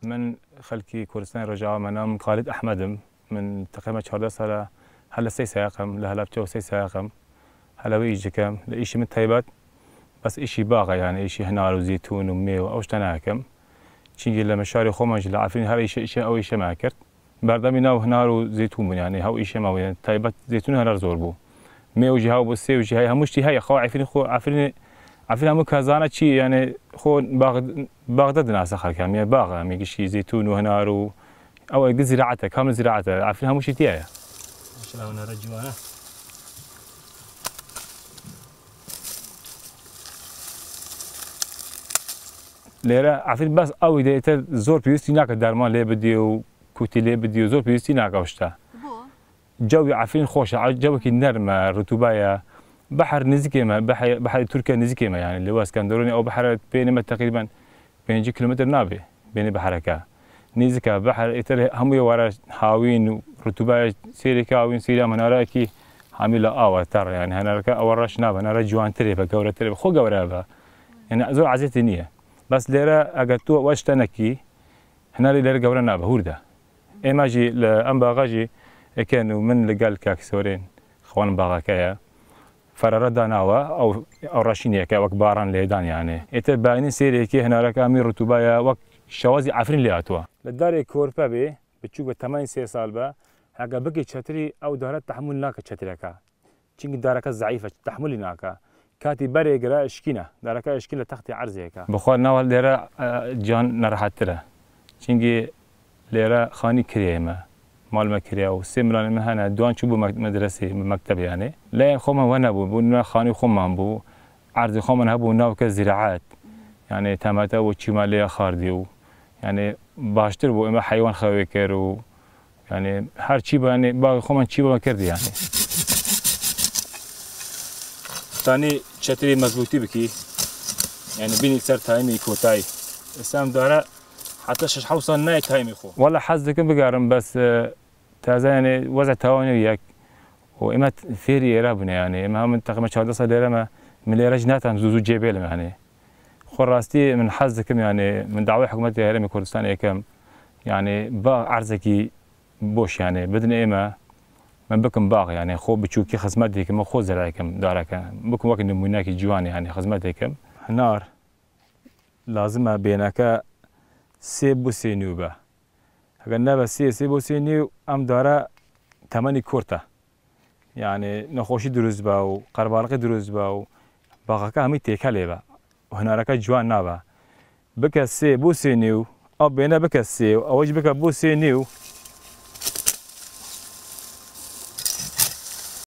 من خلكي كردستان رجاء منام خالد أحمدم من تقريبا 14 سنة هلا سي ساقم لهلا بتو سي ساقم هلا ويجي كم لإشي من طيبات بس إشي باغا يعني إشي هنار وزيتون وميوة أوش تناكم تشينجي لما شاري خومج عارفين هذا إشي أو إشي ما كرت بردمي ناو هنار وزيتون يعني هاو إشي ما يعني طيبات زيتون هنار زوربو ميوة جي هاو بسي وجي هاي همشتي هاي خو عارفين هم كازانا شيء يعني خو باغداد ناس خلك يعني باغا ميجي شيء زيتون وهنار أو زراعته كامل زراعته عارفين همشتي تيايا ما شاء الله رجوانا ليرة عارفين بس أو إذا زور بيوستي ناك درمان ليه بدي وكوتي ليه بدي زور بيوستي ناك وشتا جو عارفين خوش جو كي نرمة رطوبة بحر نزكيمة بحر تركيا نزكيمة يعني اللي هو اسكندروني أو بحر بينما تقريبا 5 كيلومتر نابي بين بحرك نزكا بحر إتر هم يورا هاوين رطوبة سيركا وين سيرا من أراكي عاملة آوة ترى يعني هنركا أورش نابا أنا رجوان تريبا جورة تريبا خو جورة يعني زور عزيت نية بس ليرة أجتوا واش تنكي هنا ليرة جورة نابا هوردا إما جي لأنبا غاجي كانوا من لقال كاكسورين خوان باغا كيا فرردا ناوا او راشينيا كا وك باران ليدان يعني اتباين سيري كي هنا رك امير رطوبه وك شوازي عفرين لياتوا لدار كوربا بي بتشوف 8 سال با حاجه بقي تشتري او دارت تحمل ناك تشتريكا تشينك دارك ضعيفه تحمل ناكا كاتي بري غرا اشكينا دارك اشكيله تختي عرزيكا بخور ناول ليرا جان نرحتره تشينك ليرا خاني كريمه مال مكريا وسيمران مهنا دوان شو مدرسة مكتب يعني لا خما وانا بو خاني خما بو عرض خما هبو ناو كزراعات يعني تماتا وشمالية خارديو يعني باشتر بو اما حيوان خويكر يعني هر شيء يعني باقي خما شيء ما كردي يعني ثاني شتري مزبوطي بكي يعني بيني سر تايمي كوتاي السام دارا حتى شش حوصل ناي تايمي خو والله حظك بقارن بس تازا يعني وزع تاوني وياك وإما فيري رابنا يعني إما من تقريبا 14 ليرة ما من ليرة جناتهم زوزو جيبيل يعني خو راستي من حظكم يعني من دعوة حكومة هرم كردستان يكم يعني باغ عرزكي بوش يعني بدن إما من بكم باغ يعني خو بتشوكي خدماتكم خو زرعكم دارك بكم وقت نموناكي جوان يعني خدماتكم نار لازمها بينك سيب وسينيوبا قلنا بس سيب وسينيو أم دارا ثماني كورتا يعني نخوشي دروز با وقربالقي دروز با وباقاكا همي تيكالي با وهنا راكا جوان نابا بكا سيب وسينيو أو بينا بكا سيو أوج بكا بوسينيو